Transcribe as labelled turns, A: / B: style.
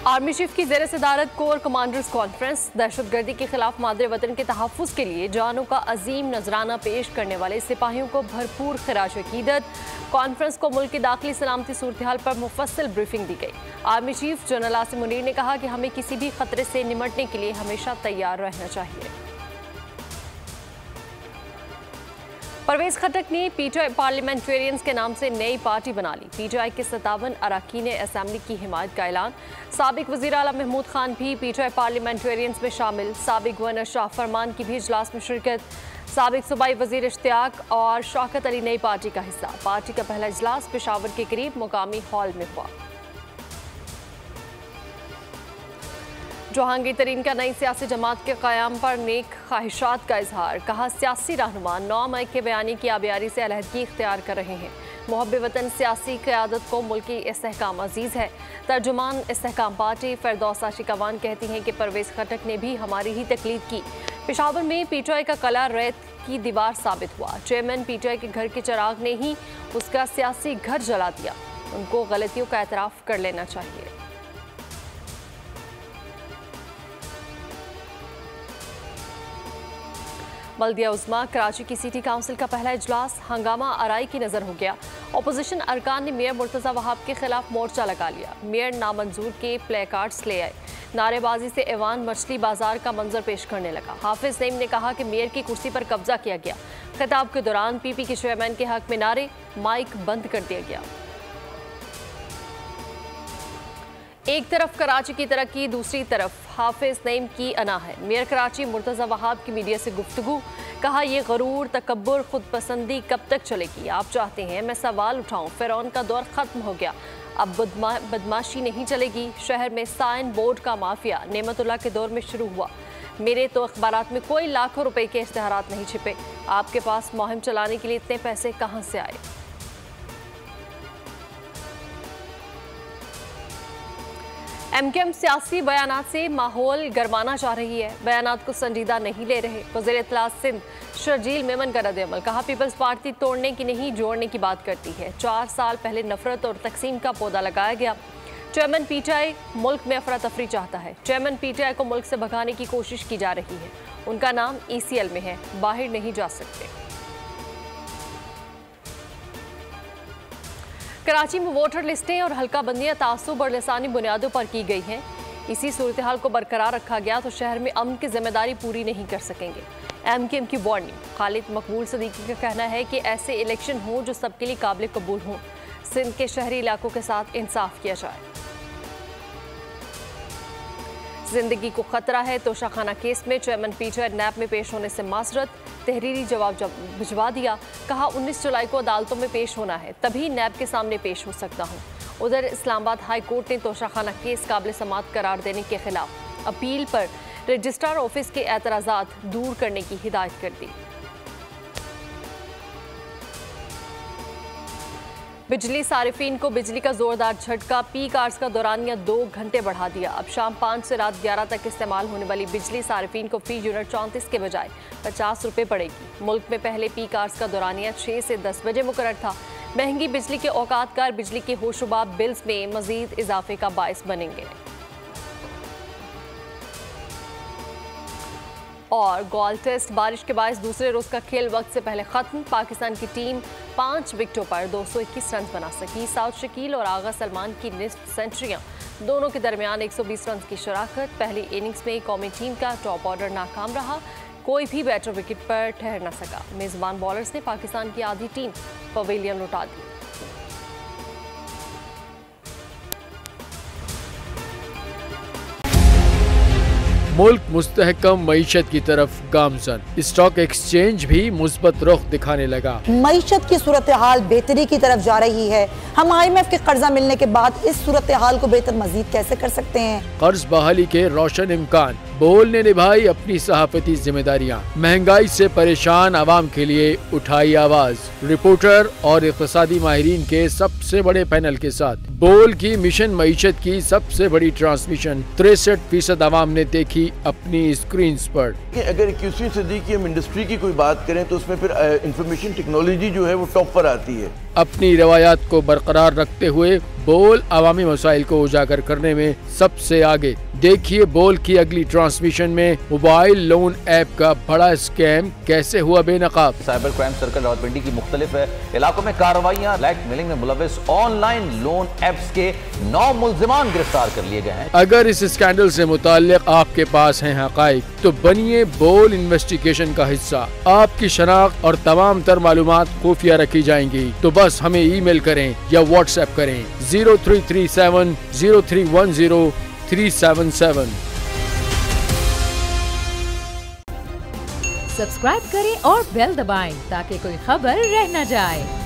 A: Army chief की ज़ेर सदारत कोर कमांडर्स कॉन्फ्रेंस। दहशतगर्दी के खिलाफ मादरे वतन के तहफ़्फ़ुज़ के लिए जानों का अजीम नजराना पेश करने वाले सिपाहियों को भरपूर खिराज अकीदत। कॉन्फ्रेंस को मुल्क की दाखिली सलामती सूरत हाल पर मुफस्सल ब्रीफिंग दी गई। Army chief general Asim Munir ने कहा कि हमें किसी भी खतरे से निमटने के लिए हमेशा तैयार रहना चाहिए। परवेज खटक ने पीटीआई पार्लियामेंटेरियंस के नाम से नई पार्टी बना ली। पीटीआई के 57 अरकान असेंबली की हिमायत का ऐलान। साबिक वज़ीर आला महमूद खान भी पीटीआई पार्लियामेंटेरियंस में शामिल। साबिक गवर्नर शाह फरमान की भी इजलास में शिरकत। साबिक सूबाई वज़ीर इश्तियाक और शौकत अली नई पार्टी का हिस्सा। पार्टी का पहला इजलास पेशावर के करीब मुकामी हॉल में हुआ। जहांगीर तरीन का नई सियासी जमात के क़याम पर नेक ख्वाहिशात का इजहार। कहा सियासी रहनुमा 9 मई के बयानी की आबियारी से अलहदगी इख्तियार कर रहे हैं। मुहब्बे वतन सियासी क़यादत को मुल्की इस्तेहकाम अजीज़ है। तर्जुमान इस्तेहकाम पार्टी फ़िरदौसा शिकवान कहती हैं कि परवेज खटक ने भी हमारी ही तकलीद की। पेशावर में पीटीआई का कला रेत की दीवार साबित हुआ। चेयरमैन पीटीआई के घर के चिराग ने ही उसका सियासी घर जला दिया। उनको गलतियों का एतराफ़ कर लेना चाहिए। बल्दिया उज़्मा कराची की सिटी काउंसिल का पहला इजलास हंगामा आराई की नज़र हो गया। अपोजिशन अरकान ने मेयर मुर्तज़ा वहाब के खिलाफ मोर्चा लगा लिया। मेयर नामंजूर के प्ले कार्ड्स ले आए। नारेबाजी से ऐवान मछली बाजार का मंजर पेश करने लगा। हाफिज नईम ने कहा कि मेयर की कुर्सी पर कब्जा किया गया। खिताब के दौरान पीपी के चेयरमैन के हक में नारे, माइक बंद कर दिया गया। एक तरफ कराची की तरक्की, दूसरी तरफ हाफिज नईम की अना है। मेयर कराची मुर्तज़ा वहाब की मीडिया से गुफ्तगू। कहा यह गरूर, तकब्बुर, खुद पसंदी कब तक चलेगी? आप चाहते हैं मैं सवाल उठाऊं? फ़िरौन का दौर ख़त्म हो गया, अब बदमाशी नहीं चलेगी। शहर में साइन बोर्ड का माफिया नेमतुल्लाह के दौर में शुरू हुआ। मेरे तो अखबारात में कोई लाखों रुपए के इश्तिहारात नहीं छिपे। आपके पास मुहिम चलाने के लिए इतने पैसे कहाँ से आए? एमकेएम सियासी बयानात से माहौल गरमाना चाह रही है। बयानात को संजीदा नहीं ले रहे। वज़ीर इत्तलात सिंध शर्जील मेमन का रद्द-ए-अमल। कहा पीपल्स पार्टी तोड़ने की नहीं जोड़ने की बात करती है। 4 साल पहले नफरत और तकसीम का पौधा लगाया गया। चेयरमैन पीटीआई मुल्क में अफरा तफरी चाहता है। चेयरमैन पीटीआई को मुल्क से भगाने की कोशिश की जा रही है। उनका नाम ECL में है, बाहर नहीं जा सकते। कराची में वोटर लिस्टें और हल्का बंदियां तासुब और लिसानी बुनियादों पर की गई हैं। इसी सूरत हाल को बरकरार रखा गया तो शहर में अमन की जिम्मेदारी पूरी नहीं कर सकेंगे। एमकेएम की वार्निंग। खालिद मकबूल सदीकी का कहना है कि ऐसे इलेक्शन हों जो सबके लिए काबिल कबूल हों। सिंध के शहरी इलाकों के साथ इंसाफ किया जाए। जिंदगी को खतरा है। तोशाखाना केस में चेयरमैन पीटीआई नैब में पेश होने से माजरत। तहरीरी जवाब भिजवा दिया। कहा 19 जुलाई को अदालतों में पेश होना है, तभी नैब के सामने पेश हो सकता हूँ। उधर इस्लामाबाद हाई कोर्ट ने तोशाखाना केस काबिल समाअत करार देने के खिलाफ अपील पर रजिस्ट्रार ऑफिस के एतराज़ात दूर करने की हिदायत कर दी। बिजली सारिफीन को बिजली का जोरदार झटका। पीक आवर्स का दौरानिया 2 घंटे बढ़ा दिया। अब शाम 5 से रात 11 तक इस्तेमाल होने वाली बिजली सारिफीन को फी यूनिट 34 के बजाय 50 रुपये पड़ेगी। मुल्क में पहले पीक आवर्स का दौरानिया 6 से 10 बजे मुकर्रर था। महंगी बिजली के औकातकार बिजली के होशरुबाब बिल्स में मजीद इजाफे का बायस बनेंगे। और गोल टेस्ट बारिश के बायस दूसरे रोज का खेल वक्त से पहले खत्म। पाकिस्तान की टीम 5 विकेटों पर 221 रन बना सकी। साउथ शकील और आगा सलमान की निस्फ सेंचुरियां, दोनों के दरमियान 120 रन की शराकत। पहली इनिंग्स में कौमी टीम का टॉप ऑर्डर नाकाम रहा। कोई भी बैटर विकेट पर ठहर न सका। मेजबान बॉलर्स ने पाकिस्तान की आधी टीम पवेलियन लौटा दी।
B: मुल्क मुस्तहकम मईशत की तरफ गामजन। स्टॉक एक्सचेंज भी मुस्बत रुख दिखाने लगा।
C: मईशत की सूरत हाल बेहतरी की तरफ जा रही है। हम IMF के कर्जा मिलने के बाद इस सूरत हाल को बेहतर मजीद कैसे कर सकते हैं? कर्ज बहाली के रोशन इम्कान। बोल ने निभाई अपनी सहाफती जिम्मेदारियाँ। महंगाई से परेशान आवाम के लिए उठाई आवाज। रिपोर्टर और इक़्तिसादी माहिरीन के सबसे बड़े पैनल के साथ बोल की मिशन मईशत की सबसे बड़ी ट्रांसमिशन 63% आवाम ने देखी अपनी स्क्रीन पर।
D: अगर 21वीं सदी की हम इंडस्ट्री की कोई बात करें तो उसमें फिर इंफॉर्मेशन टेक्नोलॉजी जो है वो टॉप पर आती है।
B: अपनी रवायात को बरकरार रखते हुए बोल अवामी मसाइल को उजागर करने में सबसे आगे। देखिए बोल की अगली ट्रांसमिशन में मोबाइल लोन ऐप का बड़ा स्कैम कैसे हुआ बेनकाब।
E: साइबर क्राइम सर्कल रावलपिंडी की मुख्तलिफ इलाकों में कार्रवाइयाँ, ब्लैकमेलिंग में मुलविस ऑनलाइन लोन ऐप्स के 9 मुल्जिमान गिरफ्तार कर लिए गए हैं।
B: अगर इस स्कैंडल से मुताल्लिक आपके पास हैं हक़ाइक़ तो बनिए बोल इन्वेस्टिगेशन का हिस्सा। आपकी शनाख्त और तमाम तर मालूमात खुफिया रखी जाएंगी, तो बस हमें ईमेल करें या व्हाट्सएप करें 0337 0310 377।
F: सब्सक्राइब करें और बेल दबाएं ताकि कोई खबर रह न जाए।